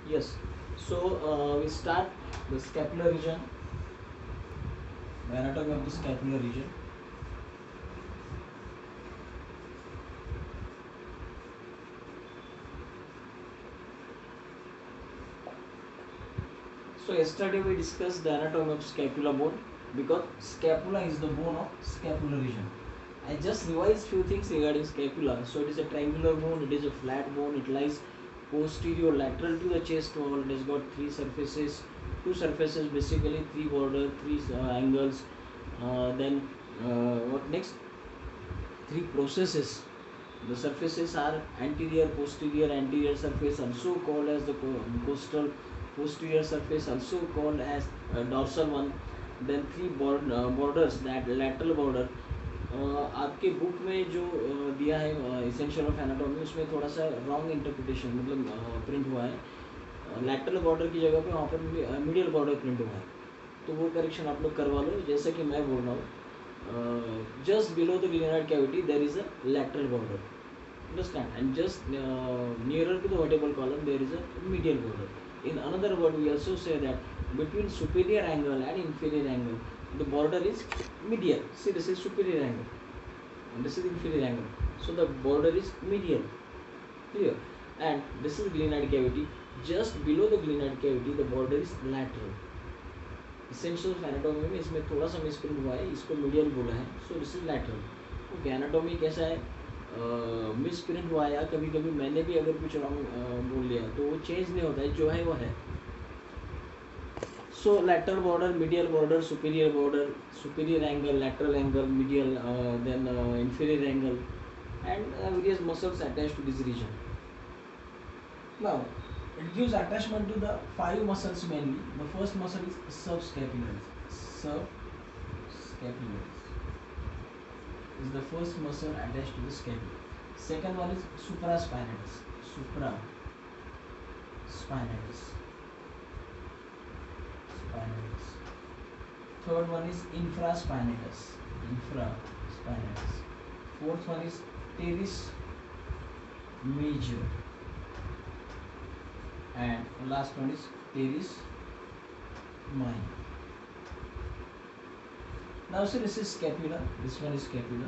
Yes. So we start the scapular region, the anatomy of the scapular region. So yesterday we discussed the anatomy of scapula bone because scapula is the bone of scapular region. I just revised few things regarding scapula. So it is a triangular bone, it is a flat bone, it lies posterior lateral to the chest wall, it has got three surfaces, two surfaces basically, three border, three angles, then what next? Three processes. The surfaces are anterior, posterior, anterior surface, also called as the costal posterior surface, also called as dorsal one. Then three borders, that lateral border. आपके book में जो दिया है essential of anatomy, उसमें थोड़ा सा wrong interpretation मतलब print हुआ है लैटरल बॉर्डर की जगह पे वहाँ पर मीडियल बॉर्डर प्रिंट हुआ है, तो वो करेक्शन आप लोग करवा लो. जैसे कि मैं बोल रहा हूँ, just below the glenoid cavity there is a lateral border, understand, and just nearer to the vertebral column there is a medial border. In another word we also say that between superior angle and inferior angle the border is medial. See, this is superior angle and this is inferior angle, so the border is medial, clear. And this is glenoid cavity. Just below the glenoid cavity the border is lateral. Essential anatomy में इसमें थोड़ा सा misprint हुआ है, इसको medial बोला है, सो this is lateral. Okay, anatomy कैसा है, मिसप्रिंट हुआ है या कभी कभी मैंने भी अगर कुछ रॉन्ग बोल लिया तो वो चेंज नहीं होता है, जो है वो है. So lateral border, medial border, superior angle, lateral angle, medial, then inferior angle, and various muscles attached to this region. Now it gives attachment to the five muscles mainly. The first muscle is subscapularis. Subscapularis is the first muscle attached to the scapula. Second one is supraspinatus. Supraspinatus. Spinatus. Third one is infraspinatus. Infraspinatus. Fourth one is teres major. And last one is teres minor. Now see, this is scapula, this one is scapula,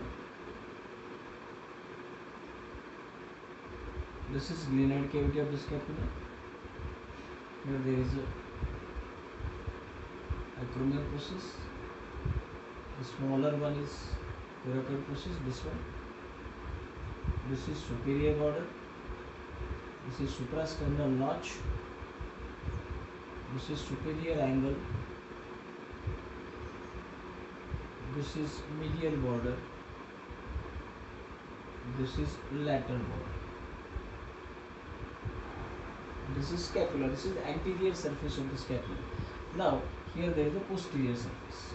this is glenoid cavity of the scapula. Here there is a acromial process, the smaller one is coracoid process, this one. This is superior border, this is suprasternal notch, this is superior angle, this is medial border, this is lateral border. This is scapula, this is the anterior surface of the scapula. Now here there is a posterior surface.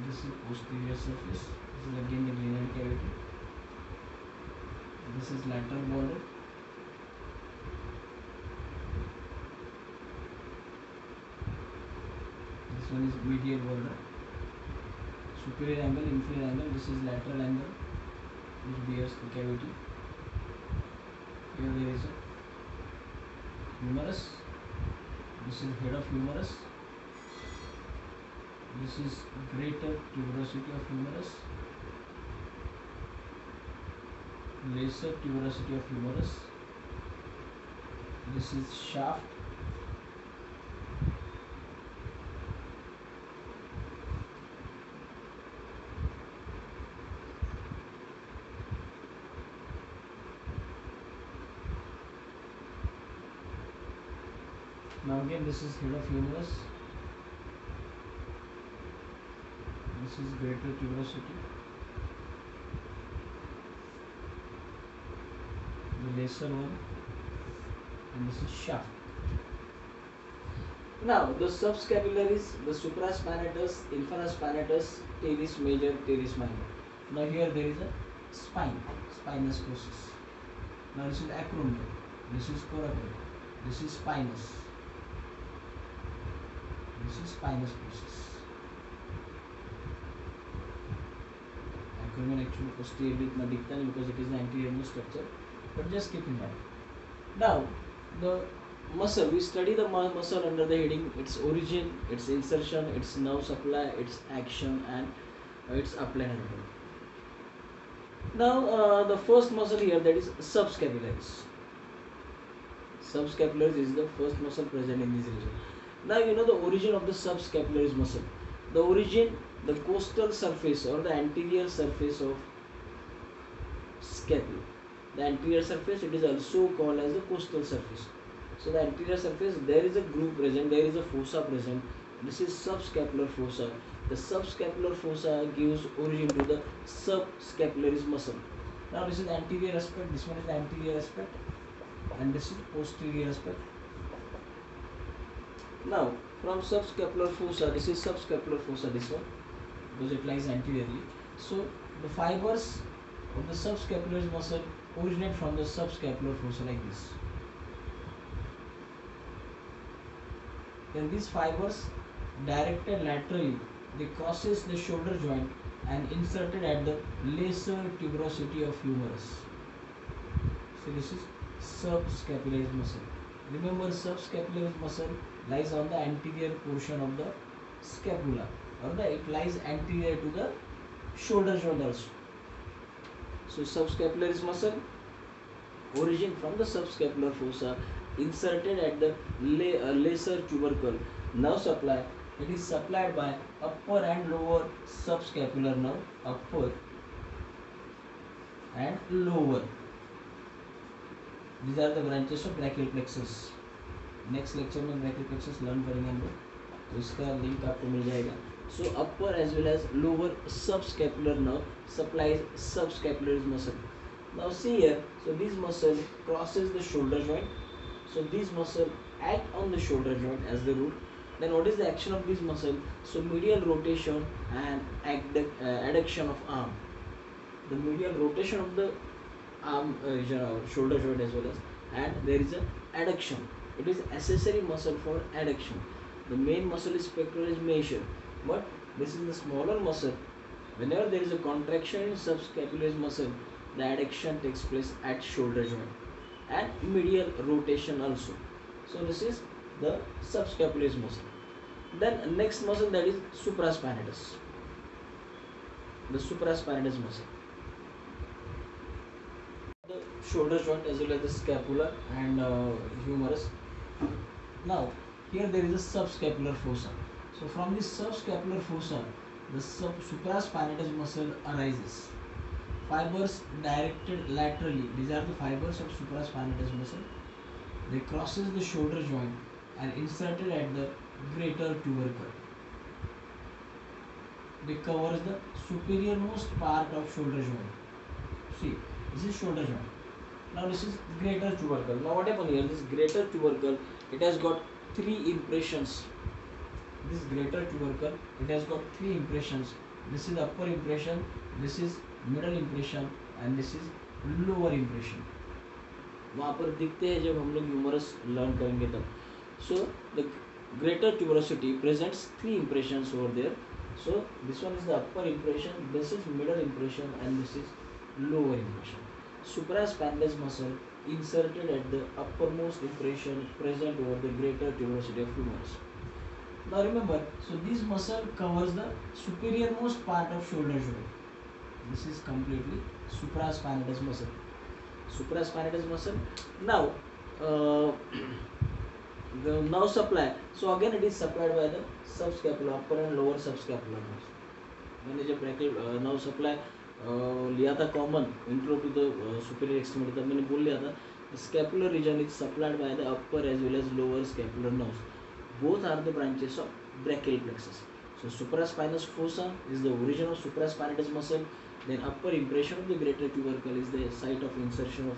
This is posterior surface, this is again the glenoid cavity, this is lateral border, this one is medial border, superior angle, inferior angle, this is lateral angle which bears the cavity. Here there is a humerus, this is head of humerus, this is greater tuberosity of humerus, lesser tuberosity of humerus, this is shaft, now again this is head of humerus, this is greater tuberosity, the lesser one, and this is shaft. Now the subscapularis, the supraspinatus, infraspinatus, teres major, teres minor. Now here there is a spine, spinous process. Now this is acromial, this is coracoid, this is spinous, this is spinous process. acromion actually posteriorly इतना दिखता नहीं because it is the anterior most structure, but just keep in mind. Now the muscle, we study the muscle under the heading its origin, its insertion, its nerve supply, its action, and its upline anatomy. Now the first muscle here, that is subscapularis. Subscapularis is the first muscle present in this region. Now you know the origin of the subscapularis muscle. The origin, the costal surface or the anterior surface of scapula. The anterior surface, it is also called as the costal surface. So the anterior surface, there is a groove present, there is a fossa present. This is subscapular fossa. The subscapular fossa gives origin to the subscapularis muscle. Now this is the anterior aspect, this one is the anterior aspect, and this is posterior aspect. Now from subscapular fossa, this is subscapular fossa, this one, because it lies anteriorly. So the fibers of the subscapularis muscle originate from the subscapular fossa like this. Then these fibers directed laterally, they crosses the shoulder joint and inserted at the lesser tuberosity of humerus. So this is subscapularis muscle. Remember, subscapularis muscle lies on the anterior portion of the scapula, or it lies anterior to the shoulder joint also. So subscapularis muscle origin from the subscapular fossa, inserted at the lesser tubercle nerve supply. It is supplied by upper and lower subscapular nerve, upper and lower. These are the branches of brachial plexus. Next lecture में brachial plexus learn करेंगे हम लोग, तो इसका link आपको मिल जाएगा. So upper as well as lower subscapular nerve supplies subscapularis muscle. Now see here, so this muscle crosses the shoulder joint. So this muscle act on the shoulder joint as the root. Then what is the action of this muscle? So medial rotation and adduction of arm. The medial rotation of the arm shoulder joint as well as, and there is a adduction. It is accessory muscle for adduction. The main muscle is pectoralis major, but this is the smaller muscle. Whenever there is a contraction in subscapularis muscle, the adduction takes place at shoulder joint and medial rotation also. So this is the subscapularis muscle. Then next muscle, that is supraspinatus. The supraspinatus muscle. The shoulder joint as well as the scapula and humerus. Now here there is a subscapular fossa. So from this subscapular fossa, the supraspinatus muscle arises. Fibers directed laterally. These are the fibers of supraspinatus muscle. They crosses the shoulder joint and inserted at the greater tubercle. They covers the superiormost part of shoulder joint. See, this is shoulder joint. Now this is greater tubercle. Now what happened here? This greater tubercle, it has got three impressions. This greater tubercle, it has got three impressions. This is upper impression, this is middle impression, and this is lower impression. वहाँ पर दिखते हैं जब हम लोग humerus learn करेंगे तब. So the greater tuberosity presents three impressions over there. So this one is the upper impression, this is middle impression, and this is lower impression. Supraspinatus muscle inserted at the uppermost impression present over the greater tuberosity of humerus. Now remember, so this muscle covers the superiormost part of shoulder joint. This is completely supraspinatus muscle. Supraspinatus muscle. Now the nerve supply. So again it is supplied by the subscapular, upper and lower subscapular nerves. मैंने जब brachial nerve supply लिया था common intro to the superior extremity, तब मैंने बोल लिया था scapular region is supplied by the upper as well as lower scapular nerves. Both are the branches of brachial plexus. So supraspinous fossa is the origin of supraspinous muscle. Then upper impression of the greater tubercle is the site of insertion of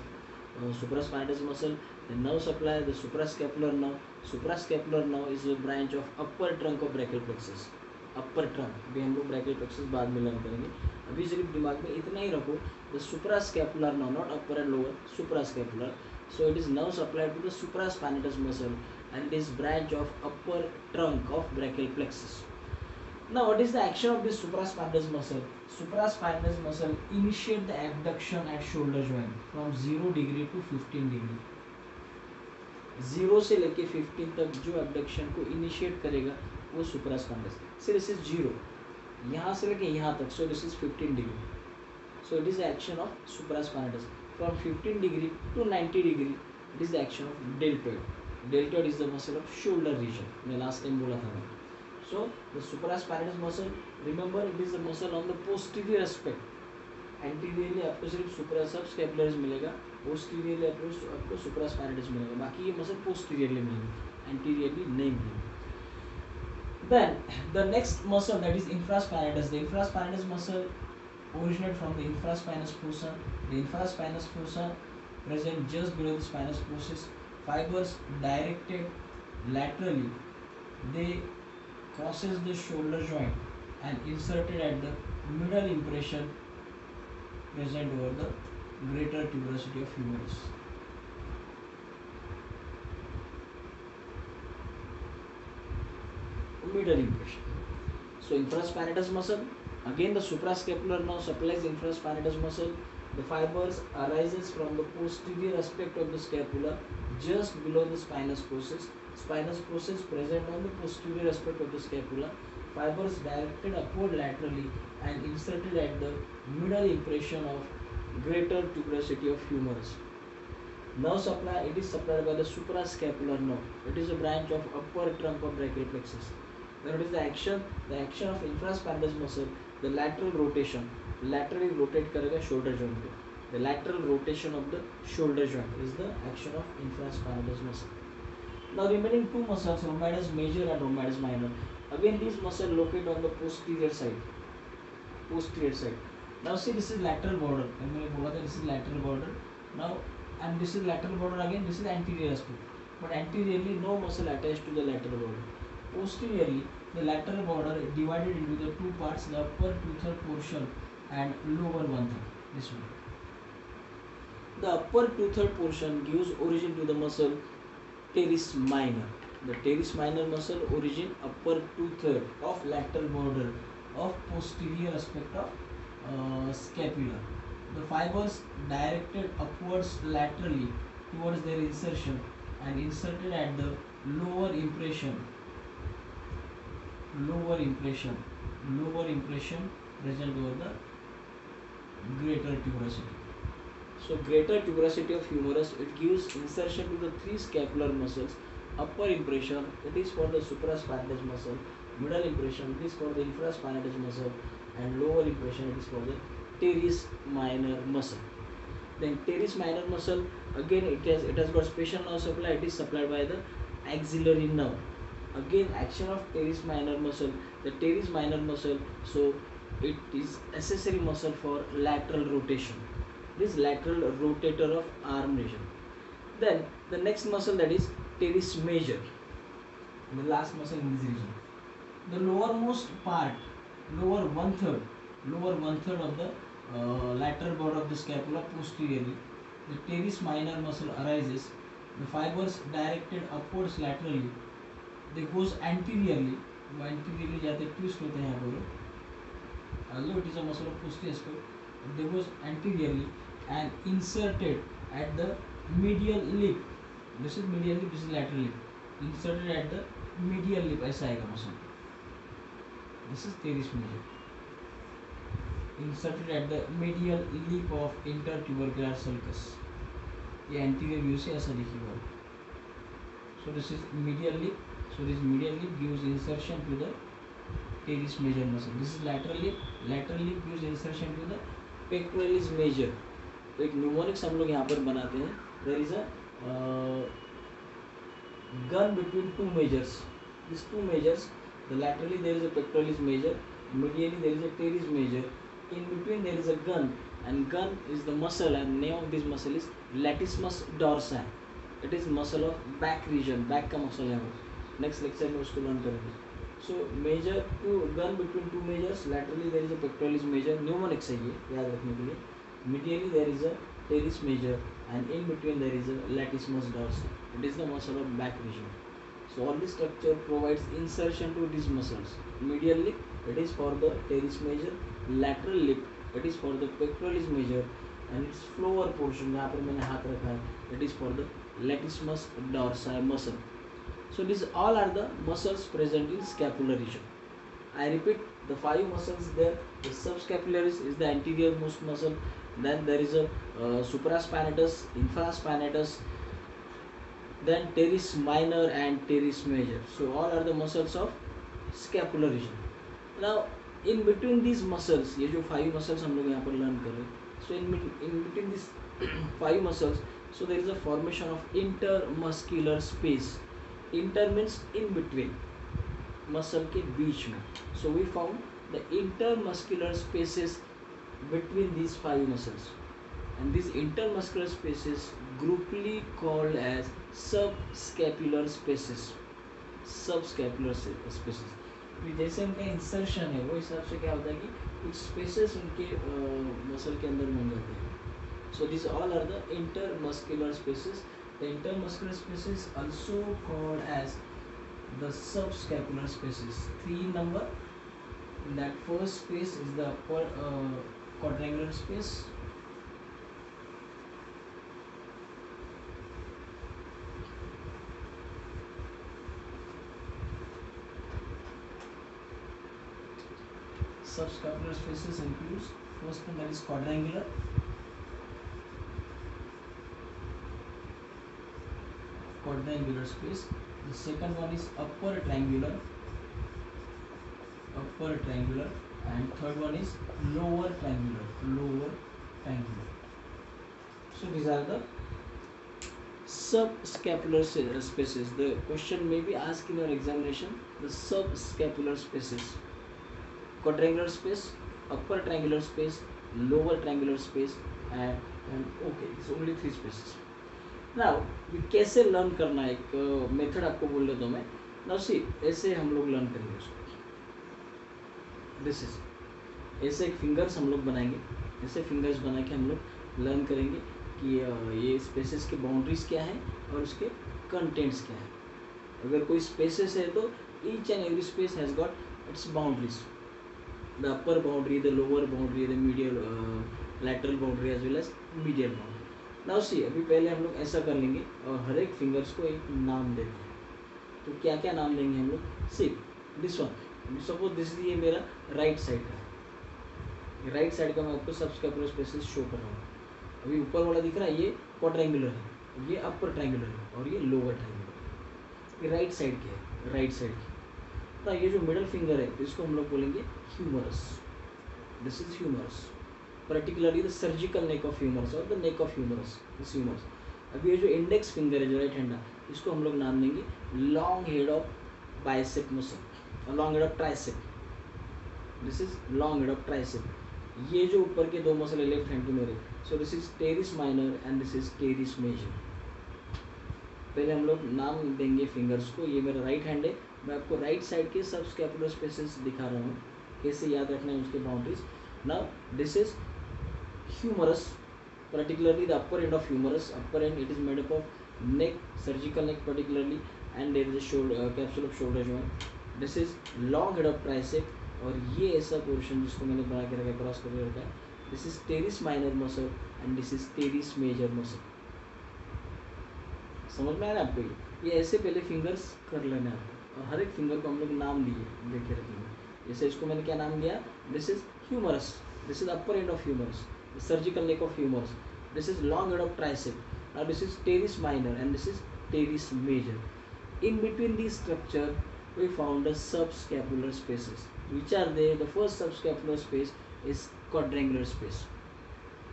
supraspinatus muscle. The nerve supply, the suprascapular nerve. Suprascapular nerve is a branch of upper trunk of brachial plexus. Upper trunk, अभी हम लोग brachial plexus बाद में learn करेंगे. अभी सिर्फ दिमाग में इतना ही रखो, the suprascapular nerve, not upper and lower, suprascapular. So it is nerve supplied to the supraspinatus muscle and it is branch of upper trunk of brachial plexus. Now, what is the action of this supraspinatus muscle? Supraspinatus muscle initiate the abduction at shoulder joint from 0 degree to 15 degree. 0 से लेके 15 तक जो abduction को initiate करेगा वो supraspinatus. So this is 0. यहाँ से लेके यहाँ तक. So this is 15 degree. So it is the action of supraspinatus. From 15 degree to 90 degree, it is the action of deltoid. Deltoid is the muscle of shoulder region. मैं last time बोला था. So the supraspinatus muscle, remember it is the muscle on the posterior aspect. Anteriorly आपको सिर्फ suprasubscapularis मिलेगा, posteriorly आपको supraspinatus मिलेगा, बाकी ये muscle posteriorly मिलेगा, anteriorly नहीं मिलेगा. Then the next muscle, that is infraspinatus. The infraspinatus muscle originate from the infraspinous fossa. The infraspinous fossa present just below the spinous process. Fibers directed laterally. They crosses the shoulder joint and inserted at the middle impression present over the greater tuberosity of humerus. Middle impression. So infraspinatus muscle, again the suprascapular nerve supplies infraspinatus muscle. The fibers arises from the posterior aspect of the scapula just below the spinous process. Spinous process present on the posterior aspect of the scapula. Fibers directed upward laterally and inserted at the middle impression of greater tuberosity of humerus. Nerve supply, it is supplied by the suprascapular nerve. It is a branch of upper trunk of brachial plexus. Then what is the action? The action of infraspinatus muscle, the lateral rotation, laterally rotate करेगा shoulder joint को. The lateral rotation of the shoulder joint is the action of infraspinatus muscle. Now remaining two muscles, rhomboides major and rhomboides minor. Again these muscles located on the posterior side. Posterior side. Now see, this is lateral border. मैंने बोला था this is lateral border. Now and this is lateral border again. This is anterior aspect. But anteriorly no muscle attached to the lateral border. Posteriorly the lateral border is divided into the two parts, the upper two-third portion and lower one-third. This one. The upper two-third portion gives origin to the muscle teres minor. The teres minor muscle origin upper two-third of lateral border of posterior aspect of scapula. The fibers directed upwards laterally towards their insertion and inserted at the lower impression present over the greater tuberosity. So greater tuberosity of humerus, it gives insertion to the three scapular muscles. Upper impression, it is for the supraspinatus muscle. Middle impression, it is for the infraspinatus muscle, and lower impression, it is for the teres minor muscle. Then teres minor muscle, again it has got special nerve supply. It is supplied by the axillary nerve. Again action of teres minor muscle, the teres minor muscle, so it is accessory muscle for lateral rotation. This lateral rotator of arm region. Then the next muscle, that is teres major, the last muscle in this region. The lowermost part, lower one third of the lateral border of the scapula posteriorly, the teres minor muscle arises. The fibers directed upwards laterally, they goes anteriorly. Anteriorly जाते twist होते हैं यहाँ पर. Although it is a muscle of posterior aspect, they goes anteriorly and inserted at the medial lip. This is medial lip, this is lateral lip. Inserted at the medial lip, ऐसा आएगा muscle. This is teres major. Inserted at the medial lip of intertubercular sulcus. ये anterior view से ऐसा दिखेगा. So this is medial lip. So this medial lip gives insertion to the teres major muscle. This is lateral lip. Lateral lip gives insertion to the pectoralis major. तो एक mnemonics हम लोग यहाँ पर बनाते हैं. There is a gun between two majors. These two majors, the laterally there is a pectoralis major, medially there is a teres major. In between there is a gun, and gun is the muscle, and name of this muscle is latissimus dorsi. It is muscle of back region, back का muscle है वो. Next lecture में उसको learn करेंगे. So major two gun between two majors, laterally there is a pectoralis major. Mnemonics है ये याद रखने के लिए. Medially there is a teres major, and in between there is a latissimus dorsi. It is the muscle of back region. So all this structure provides insertion to these muscles. Medial lip, it is for the teres major. Lateral lip, it is for the pectoralis major, and its floor portion जहाँ पर मैंने हाथ रखा है, it is for the latissimus dorsi muscle. So these all are the muscles present in scapular region. I repeat the five muscles there. The subscapularis is the anterior most muscle. Then there is a supraspinatus, infraspinatus, then teres minor and teres major. So all are the muscles of scapular region. Now in between these muscles, ये जो five muscles हम लोग यहाँ पर learn कर रहे हैं, so in between these five muscles, so there is a formation of intermuscular space. Inter means in between, muscle के बीच में. So we found the intermuscular spaces between these five muscles, and these intermuscular spaces grouply called as subscapular spaces. Subscapular spaces, जैसे उनका insertion है वो हिसाब से क्या होता है कि कुछ स्पेसेस उनके मसल के अंदर बन जाते हैं. So these all are the intermuscular spaces. The intermuscular spaces also called as the subscapular spaces. 3 number. That first space is the upper quadrangular space. Subscapular spaces includes first one, that is quadrangular. Quadrangular space. The second one is upper triangular, and third one is lower triangular. So these are the subscapular spaces. The question may be asked in your examination, the subscapular spaces: quadrangular space, upper triangular space, lower triangular space, and okay, it's only 3 spaces. Now ये कैसे learn करना है, एक method आपको बोल देता हूँ मैं. नाउ सी, ऐसे हम लोग लर्न करेंगे उसको. दिस इज, ऐसे एक फिंगर्स हम लोग बनाएंगे. ऐसे फिंगर्स बना के हम लोग लर्न करेंगे कि ये स्पेसेस की बाउंड्रीज क्या है और उसके कंटेंट्स क्या है. अगर कोई स्पेसेस है तो each and every space has got its boundaries. The upper boundary, the lower boundary, the medial lateral boundary as well as medial boundary. Now see, अभी पहले हम लोग ऐसा कर लेंगे और हर एक फिंगर्स को एक नाम देंगे. तो क्या क्या नाम देंगे हम लोग? सी, दिस वन, सपोज दिस, ये मेरा राइट साइड का है. राइट साइड का मैं आपको सबस्कैपुलर स्पेसेस शो कर रहा हूँ. अभी ऊपर वाला दिख रहा है, ये क्वाड्रेंगुलर है, ये अपर ट्रायंगुलर है और ये लोअर ट्रायंगुलर. ये राइट साइड के है, राइट साइड की. तो ये जो मिडल फिंगर है इसको हम लोग बोलेंगे humerus. This is humerus, particularly the surgical neck of humerus or the neck of humerus, this humerus. अभी ये जो इंडेक्स फिंगर है जो राइट हैंड है, इसको हम लोग नाम देंगे long head of bicep muscle और long head of tricep. This is long head of tricep. ये जो ऊपर के दो मसल है लेफ्ट हैंड के मेरे, so this is teres minor and this is teres major. पहले हम लोग नाम देंगे फिंगर्स को. ये मेरा राइट हैंड है, मैं आपको राइट साइड के सब स्कैपुलर स्पेसेस दिखा रहा हूँ, कैसे याद रखना है उसके boundaries. Now this is humerus, particularly the upper end of humerus. Upper end, it is made up of neck, surgical neck particularly, and there is a shoulder, capsule of shoulder joint. This is long head of tricep. और ये ऐसा portion जिसको मैंने बना के रखा है, cross करके रखा है, this is teres minor muscle and this is teres major muscle. समझ में आ रहा है आपको? ये ऐसे पहले फिंगर्स कर लेना है और हर एक फिंगर को हम लोग नाम दिए देखे रखेंगे. जैसे इसको मैंने क्या नाम दिया, this is humerus, this is upper end of humerus, surgical neck of humerus. This is long head of tricep. Now this is teres minor and this is teres major. In between these structure, we found the subscapular spaces. Which are they? The first subscapular space is quadrangular space.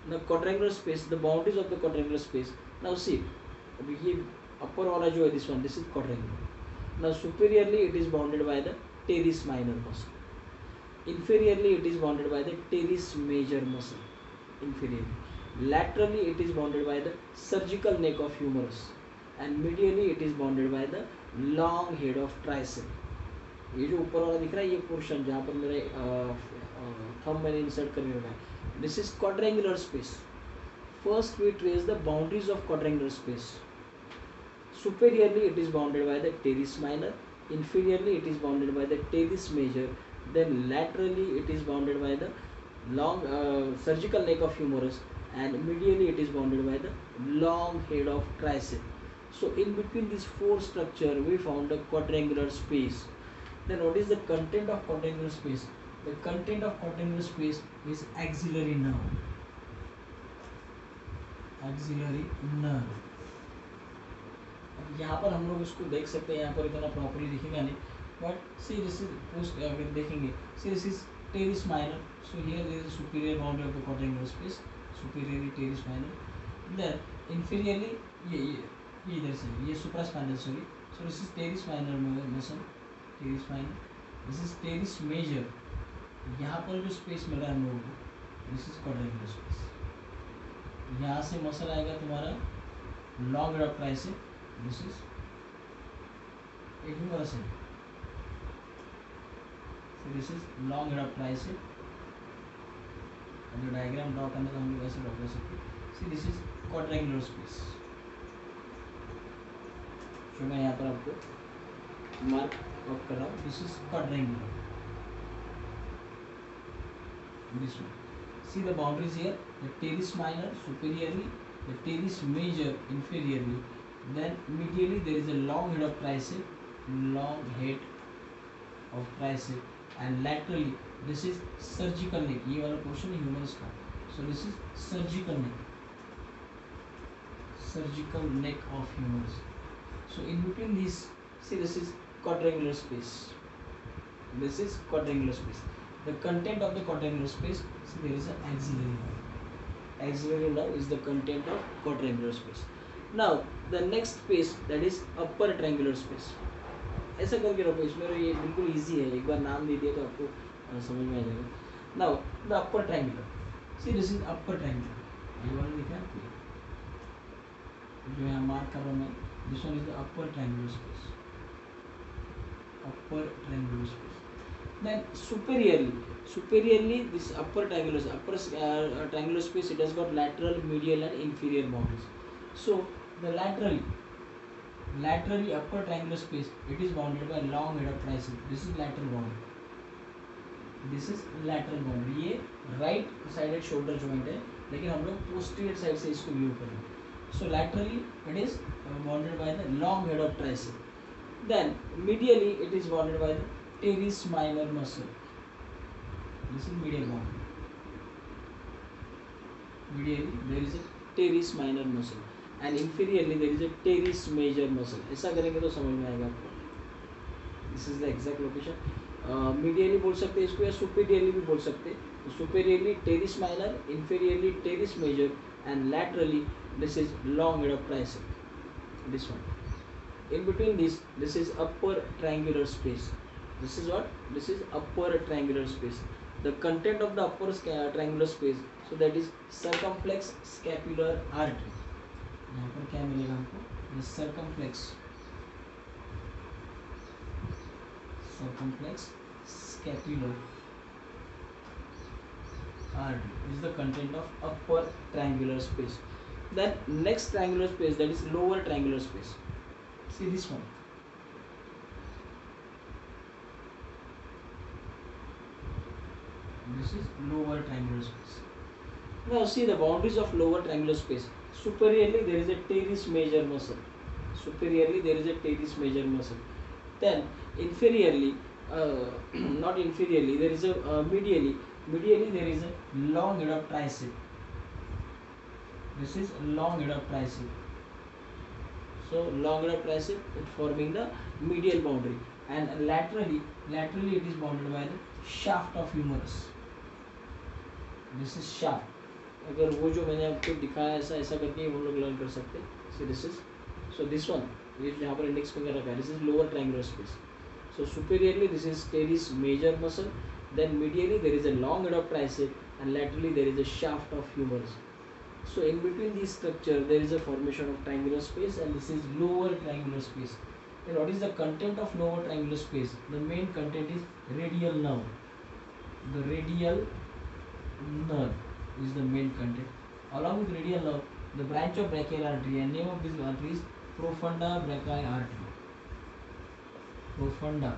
Now quadrangular space, the boundaries of the quadrangular space. Now see, ये upper वाला जो है, this one, this is quadrangular. Now superiorly it is bounded by the teres minor muscle. Inferiorly it is bounded by the teres major muscle. Inferiorly. Laterally it is bounded by the surgical neck of humerus and medially it is bounded by the long head of tricep. ये जो ऊपर वाला दिख रहा है, ये portion जहाँ पर मेरे थंब मैंने इंसर्ट करके रखा है, this is quadrangular space. First we trace the boundaries of quadrangular space. superiorly it is bounded by the teres minor, inferiorly it is bounded by the teres major, then laterally it is bounded by the long surgical neck of humerus, and medially it is bounded by the long head of tricep. So in between these four structure we found a quadrangular space. Then what is the content of quadrangular space? The content of quadrangular space is axillary nerve. Axillary nerve. यहाँ पर हम लोग इसको देख सकते हैं, यहाँ पर इतना प्रॉपरली दिखेगा नहीं, but see this is post अगर देखेंगे, see this is teres minor. So here there is a superior boundary of the quadrangular space, superiorly teres minor. Then inferiorly ये इधर से ये supraspinal, sorry. So this is teres minor muscle, teres minor. This is teres major. यहाँ पर जो space मिल रहा है हम लोगों को, दिस इज quadrangular space. यहाँ से मसल आएगा तुम्हारा long head of tricep, this is एक ह्यूमरस है. So this is long head of tricep. जो डायग्राम ड्रॉ करने का हम लोग ऐसे ड्रॉ कर सकते हैं. See this is quadrangular space. जो मैं यहाँ पर आपको मार्क आउट कर रहा हूँ, this is quadrangular. This one. See the boundaries here. The teres minor superiorly, the teres major inferiorly. Then medially there is a long head of tricep, long head of tricep. And laterally this is surgical neck. ये वाला portion है humerus का. So this is surgical neck. Surgical neck of humerus. So in between these, see this is quadrangular space. This is quadrangular space. The content of the quadrangular space, see there is an axillary nerve. Axillary nerve is the content of quadrangular space. Now the next space, that is upper triangular space. ऐसा करके रखो, इसमें ये बिल्कुल easy है, एक बार नाम दे दिया तो आपको समझ में आ जाएगा. Now the upper triangular, see this is upper triangular. ये वाला दिखा आपको, जो यहाँ मार्क कर रहा हूँ मैं, this one is the upper triangular space, upper triangular space. Then superiorly this upper triangular space, it has got lateral, medial and inferior boundaries. So the laterally upper triangular space, it is bounded by long head of tricep. This is lateral boundary. This is lateral boundary. ये right sided shoulder joint है, लेकिन हम लोग posterior side से इसको view करेंगे. So laterally it is bounded by the long head of tricep. Then medially it is bounded by the teres minor muscle. This is medial boundary. Medially there is a teres minor muscle. And inferiorly there is a teres major muscle. ऐसा करेंगे तो समझ में आएगा आपको. This is the exact location. Medially बोल सकते हैं इसको, या superiorly भी बोल सकते हैं. Superiorly teres minor, inferiorly teres major, and laterally this is long head of tricep. This one. In between this is upper triangular space. This is what? This is upper triangular space. The content of the upper triangular space, so that is circumflex scapular artery. यहाँ पर क्या मिलेगा हमको? The circumflex scapular artery is the content of upper triangular space. Then next triangular space, that is lower triangular space. See this one. This is lower triangular space. Now see the boundaries of lower triangular space. Superiorly there is a teres major muscle. Superiorly there is a teres major muscle. Then inferiorly, not inferiorly, there is a medially there is a long head of tricep. This is long head of tricep. So long head of tricep is forming the medial boundary, and laterally it is bounded by the shaft of humerus. This is shaft. अगर वो जो मैंने आपको दिखाया ऐसा करके हम लोग लर्न कर सकते हैं. So this is, so this one, ये यहाँ पर इंडेक्स फिंगर रखा है, this is lower triangular space. So superiorly this is teres major muscle, then medially there is a long head of tricep, and laterally there is a shaft of humerus. So in between this structure there is a formation of triangular space, and this is lower triangular space. And what is the content of lower triangular space? The main content is radial nerve. The radial nerve is the main content. Along with radial nerve, the branch of brachial artery, and name of this artery is profunda brachii artery, profunda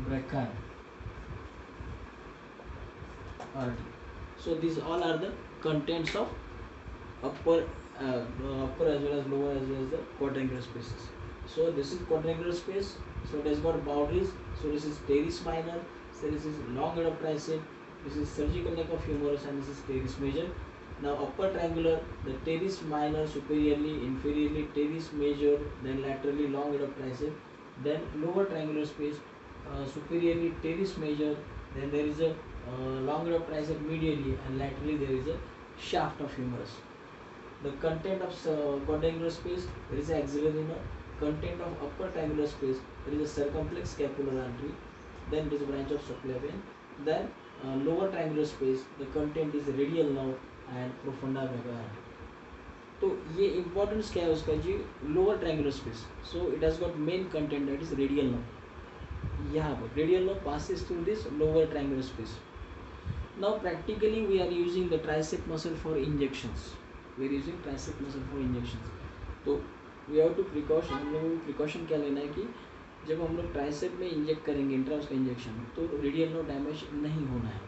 brachii artery. So these all are the contents of upper upper as well as lower as well as the quadrangular spaces. So this is quadrangular space, so it has got boundaries. So this is teres minor, so this is long head of tricep, this is surgical neck of humerus, and this is teres major. Now upper triangular, the teres minor superiorly, inferiorly teres major, then laterally long head of tricep. Then lower triangular space, superiorly teres major, then there is a long head of tricep medially, and laterally there is a shaft of humerus. The content of quadrangular space, there is axillary nerve. Content of upper triangular space, there is a circumflex scapular artery. Then it is a branch of subclavian. Then lower triangular space, the content is radial nerve and profunda brachii artery. तो ये importance क्या है उसका जी, lower triangular space. So it has got main content that is radial nerve. यहाँ पर radial nerve passes through this lower triangular space. Now practically we are using the tricep muscle for injections. We are using tricep muscle for injections. तो we have to precaution, हम लोगों को precaution क्या लेना है कि जब हम लोग ट्राइसेप में इंजेक्ट करेंगे इंट्रामस्कुलर इंजेक्शन, तो रेडियल नर्व डैमेज नहीं होना है,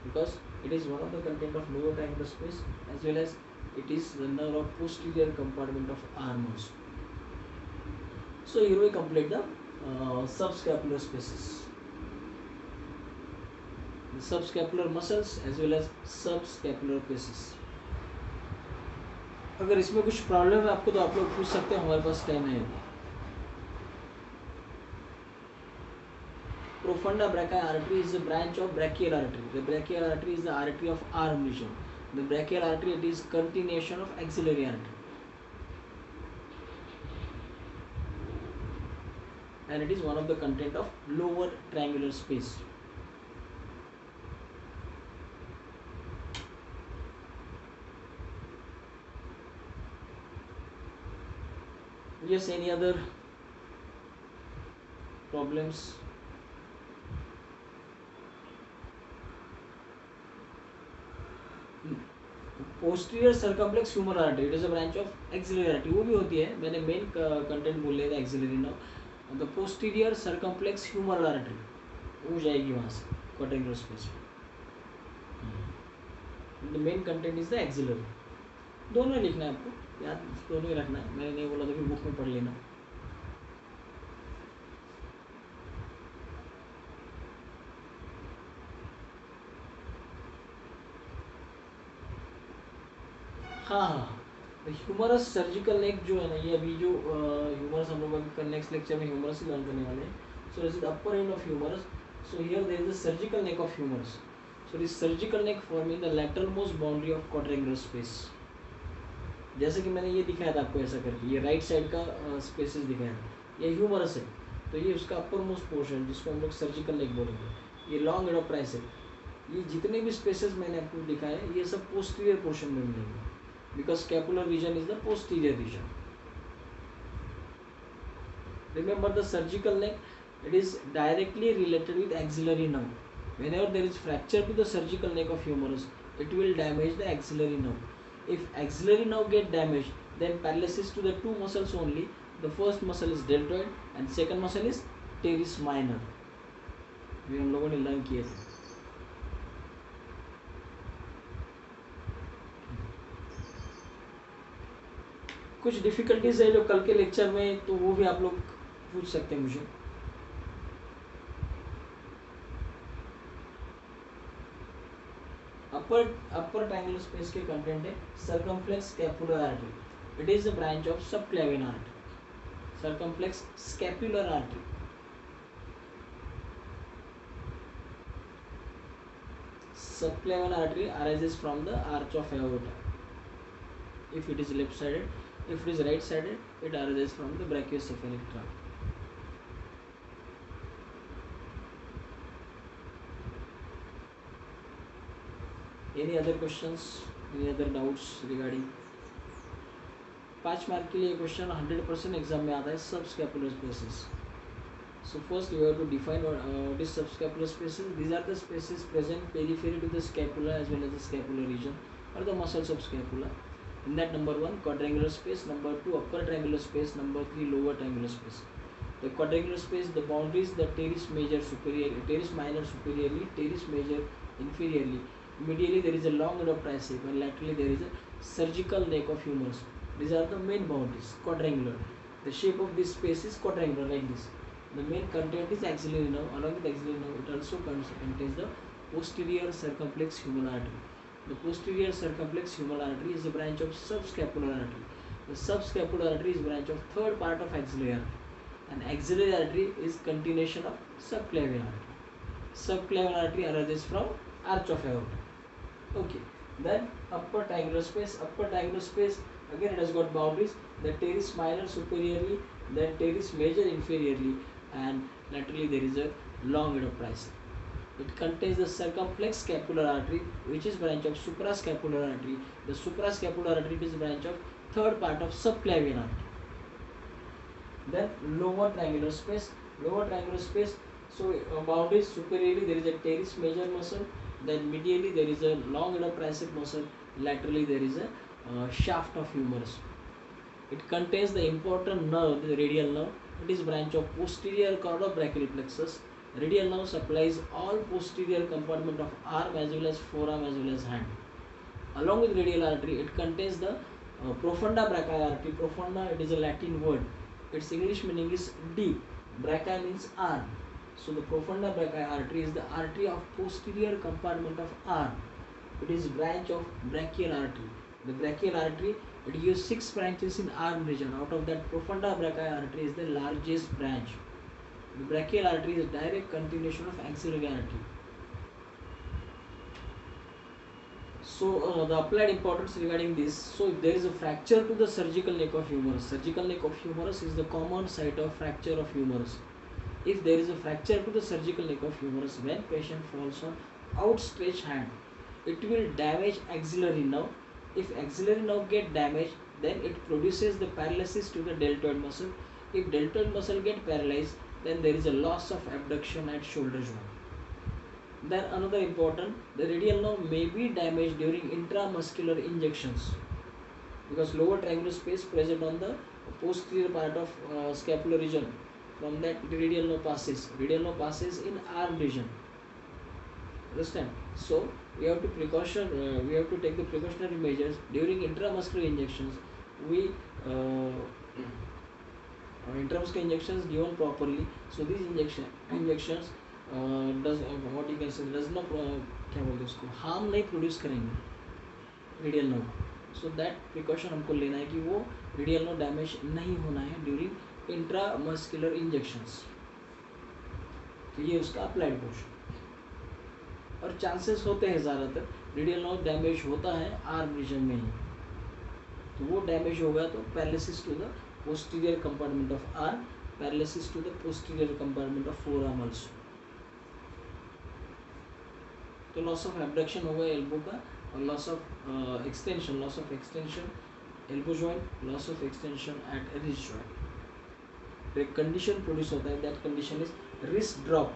because it is one of the content of lower triangular space as well as it is the nerve of posterior compartment of arm also. So here we complete the subscapular spaces, the subscapular muscles as well as subscapular spaces. अगर इसमें कुछ problem है आपको तो आप लोग पूछ सकते हैं, हमारे पास टाइम है. Profunda brachii artery is a branch of brachial artery. The brachial artery is the artery of arm region. The brachial artery, it is continuation of axillary artery, and it is one of the content of lower triangular space. Yes, any other problems? Posterior circumflex humeral artery, it is a branch of axillary artery. वो भी होती है, मैंने main content बोल लिया था axillary nerve. The posterior circumflex humeral artery वो जाएगी वहाँ से क्वाड्रेंगुलर स्पेस में. The main content is the axillary. दोनों लिखना है आपको, याद दोनों ही रखना है. मैंने नहीं बोला था कि बुक में पढ़ लेना. हाँ हाँ, ह्यूमरस सर्जिकल नेक जो है ना, ये अभी जो ह्यूमरस हम लोग अभी नेक्स्ट लेक्चर में ह्यूमरस ही लर्न करने वाले हैं. So this is upper end of humerus. So here there is the surgical neck of humerus. So this surgical neck forming the lateral most boundary of quadrangular space. जैसे कि मैंने ये दिखाया था आपको ऐसा करके, ये राइट साइड का स्पेसेस दिखाया था, ये ह्यूमरस है. तो ये उसका अपर मोस्ट पोर्शन जिसको हम लोग सर्जिकल नेक बोलेंगे. ये लॉन्ग हेड ऑफ ट्राइसेप, ये जितने भी स्पेसेस मैंने आपको दिखाए ये सब पोस्टीरियर पोर्शन में मिलेंगे, because scapular region is the posterior region. Remember the surgical neck, it is directly related with axillary nerve. Whenever there is fracture to the surgical neck of humerus, it will damage the axillary nerve. If axillary nerve get damaged, then paralysis to the two muscles only. The first muscle is deltoid and second muscle is teres minor. ये हम लोगों ने learn किए थे. कुछ difficulties है जो कल के लेक्चर में, तो वो भी आप लोग पूछ सकते हैं मुझे. अपर ट्रायंगुलर स्पेस के कंटेंट है circumflex scapular artery. It is a branch of subclavian artery. Circumflex scapular artery. Subclavian artery arises from the arch of aorta. If it is left sided, if it is right sided, it arises from the brachiocephalic trunk. Any other questions? Any other doubts regarding? 5 mark के लिए question 100% exam में आता है. Subscapular spaces. So first you have to define what is subscapular spaces. These are the spaces present periphery to the scapula as well as the scapular region or the muscles of scapula. In that, number 1 quadrangular space, number 2 upper triangular space, number 3 lower triangular space. The quadrangular space, the boundaries, the teres major superior, teres minor superiorly, teres major inferiorly. Medially there is a long head of tricep and laterally there is a surgical neck of humerus. These are the main boundaries, quadrangular. The shape of this space is quadrangular like this. The main content is axillary nerve. Along with axillary nerve, it also contains the posterior circumflex humeral artery. The posterior circumflex humeral artery is a branch of subscapular artery. The subscapular artery is a branch of third part of axillary artery. And axillary artery is continuation of subclavian artery. Subclavian artery arises from arch of aorta. Okay. Then upper triangular space. Upper triangular space, again it has got boundaries. The teres minor superiorly, then teres major inferiorly, and laterally there is a long head of tricep. It contains the circumflex scapular artery, which is branch of suprascapular artery. The suprascapular artery is branch of third part of subclavian artery. Then lower triangular space. Lower triangular space, so boundaries, superiorly there is a teres major muscle, then medially there is a long head of tricep muscle, laterally there is a shaft of humerus. It contains the important nerve, the radial nerve. It is branch of posterior cord of brachial plexus. Radial nerve supplies all posterior compartment of arm as well as forearm as well as hand. Along with radial artery, it contains the profunda brachii artery. Profunda, it is a Latin word. Its English meaning is deep. Brachii means arm. So the profunda brachii artery is the artery of posterior compartment of arm. It is branch of brachial artery. The brachial artery, it gives 6 branches in arm region. Out of that, profunda brachii artery is the largest branch. The brachial artery is direct continuation of axillary artery. So the applied importance regarding this. So if there is a fracture to the surgical neck of humerus, surgical neck of humerus is the common site of fracture of humerus. If there is a fracture to the surgical neck of humerus, when patient falls on outstretched hand, it will damage axillary nerve. If axillary nerve get damaged, then it produces the paralysis to the deltoid muscle. If deltoid muscle get paralyzed, then there is a loss of abduction at shoulder joint. Then another important, the radial nerve may be damaged during intramuscular injections, because lower triangular space present on the posterior part of scapular region. From that, the radial nerve passes. Radial nerve passes in arm region. Understand? So we have to take the precautionary measures during intramuscular injections. We intramuscular injections given properly. So these injections does not क्या बोलते हैं उसको, harm नहीं produce करेंगे radial nerve. So that precaution हमको लेना है कि वो रेडियल नर्व डैमेज नहीं होना है ड्यूरिंग इंट्रामस्कुलर इंजेक्शंस. तो ये उसका अप्लाइड पोर्शन. और चांसेस होते हैं ज़्यादातर रेडियल नर्व डैमेज होता है आर्म रीजन में ही. तो वो डैमेज होगा तो paralysis to the posterior compartment of arm, paralysis to the posterior compartment of forearm also. तो लॉस ऑफ एब्डक्शन होगा एल्बो का, और loss of extension elbow joint, loss of extension at wrist joint. एक condition produce होता है, that condition is wrist drop.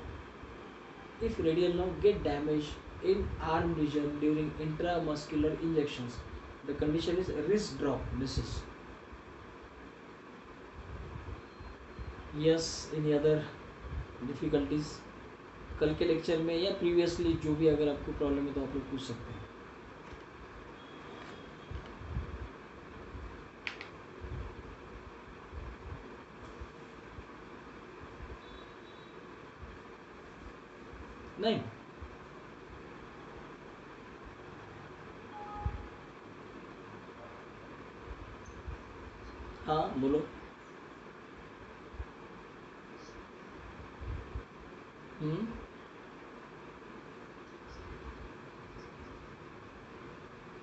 If radial nerve get damage in arm region during intramuscular injections, the condition is wrist drop. This is yes. Any other difficulties कल के lecture में या previously जो भी अगर आपको प्रॉब्लम है तो आप लोग पूछ सकते हैं. नहीं, हाँ बोलो.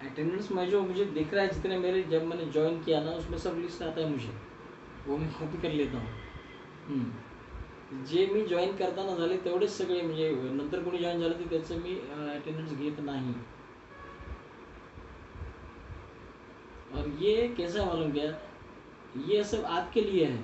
अटेंडेंस में जो मुझे दिख रहा है, जितने मेरे जब मैंने ज्वाइन किया ना, उसमें सब लिस्ट आता है मुझे, वो मैं कॉपी कर लेता हूँ. जे मी जॉईन करताना झाले तेवढेच सगळे, म्हणजे नंतर कोणी जॉईन झालं तर त्याचं मी अटेंडेंस घेत नाही. और ये कैसा मालूम क्या, ये सब आपके लिए है.